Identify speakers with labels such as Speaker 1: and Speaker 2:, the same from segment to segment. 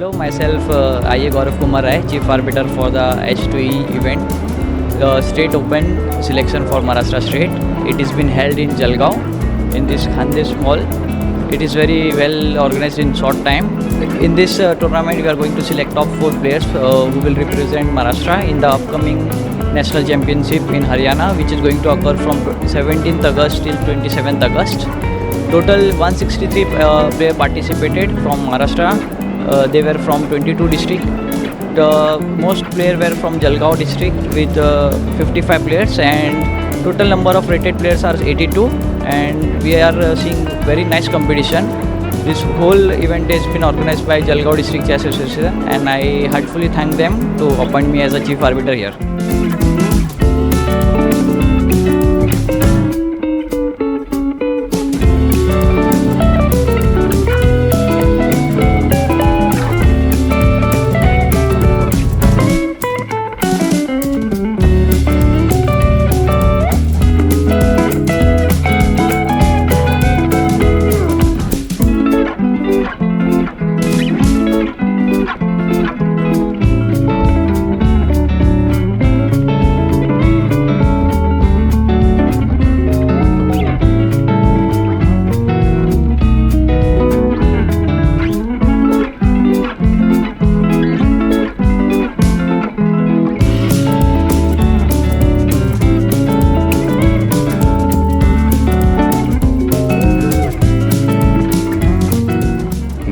Speaker 1: Hello, myself I.A. Gaurav Kumar Rai, Chief Arbiter for the H2E event, the State Open selection for Maharashtra State. It has been held in Jalgaon in this Khandesh Mall. It is very well organized in short time. In this tournament, we are going to select top 4 players who will represent Maharashtra in the upcoming National Championship in Haryana, which is going to occur from 17th August till 27th August. Total 163 players participated from Maharashtra. They were from 22 districts. The most players were from Jalgaon district with 55 players, and total number of rated players are 82, and we are seeing very nice competition. This whole event has been organized by Jalgaon District Chess Association, and I heartfully thank them to appoint me as a chief arbiter here.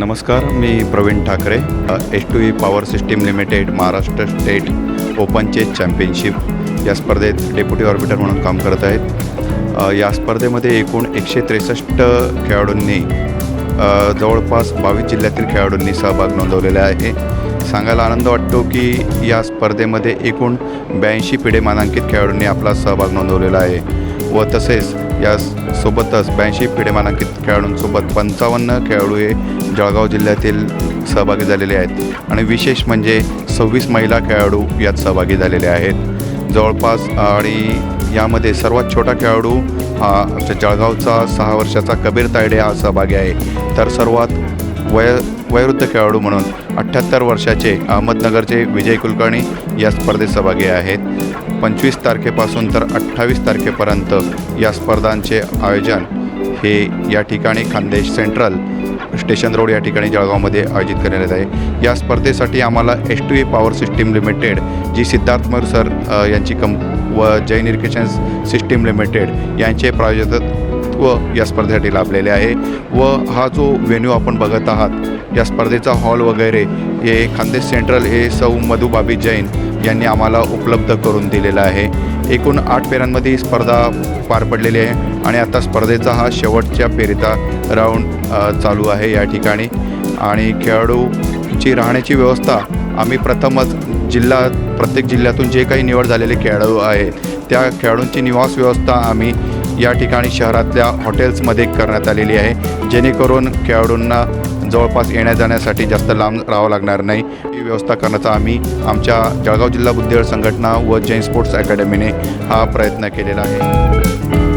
Speaker 2: नमस्कार, मी Praveen Thackeray, H2E power system limited Maharashtra state ओपनचे championship या स्पर्धेत deputy orbiter म्हणून काम करत आहेत. या स्पर्धेमध्ये एकूण 163 खेळाडूंनी जवळपास 22 जिल्ह्यातील खेळाडूंनी सहभाग नोंदवलेला आहे. सांगायला आनंद वाटतो की या स्पर्धेमध्ये एकूण 82 पिढे मानांकित खेळाडूंनी आपला सहभाग नोंदवलेला आहे व तसेच या सोबतच 82 पिढे मानांकित खेळाडूंसोबत 55 खेळाडू हे जळगाव जिल्ह्यातील सहभागी झालेले आहेत आणि विशेष म्हणजे 26 महिला खेळाडू यात सहभागी झालेले आहेत जवळपास. आणि यामध्ये सर्वात छोटा खेळाडू हा आमच्या जळगावचा 6 वर्षाचा कबीर तायडे हा सहभागी आहे. तर सर्वात वयोवृद्ध खेळाडू म्हणून 78 वर्षाचे अहमदनगरचे विजय कुलकर्णी या स्पर्धेत सहभागी आहेत. 25 तारखेपासून तर 28 तारखेपर्यंत या स्पर्धांचे आयोजन हे या ठिकाणी खानदेश सेंट्रल स्टेशन रोड या ठिकाणी जळगावमध्ये आयोजित करण्यात आहे. या स्पर्धेसाठी आम्हाला H2E पॉवर सिस्टीम लिमिटेड जी सिद्धार्थ मयूर सर यांची व जैन इरिगेशन सिस्टीम लिमिटेड यांचे प्रायोजकत्व या स्पर्धेसाठी लाभलेले आहे. व हा जो व्हेन्यू आपण बघत आहात या स्पर्धेचा हॉल वगैरे हे खानदेश सेंट्रल हे सौ मधुबाबी जैन यांनी आम्हाला उपलब्ध करून दिलेला आहे. एकूण 8 फेऱ्यांमध्ये ही स्पर्धा पार पडलेली आहे आणि आता स्पर्धेचा हा शेवटच्या फेरीचा राऊंड चालू आहे या ठिकाणी. आणि खेळाडूची राहण्याची व्यवस्था आम्ही प्रथमच प्रत्येक जिल्ह्यातून जे काही निवड झालेले खेळाडू आहेत त्या खेळाडूंची निवास व्यवस्था आम्ही या ठिकाणी शहरातल्या हॉटेल्समध्ये करण्यात आलेली आहे, जेणेकरून खेळाडूंना जवळपास येण्या जाण्यासाठी जास्त लांब राहावं लागणार नाही. ही व्यवस्था करण्याचा आम्ही आमच्या जळगाव जिल्हा बुद्धिबळ संघटना व जैन स्पोर्ट्स अकॅडमीने हा प्रयत्न केलेला आहे.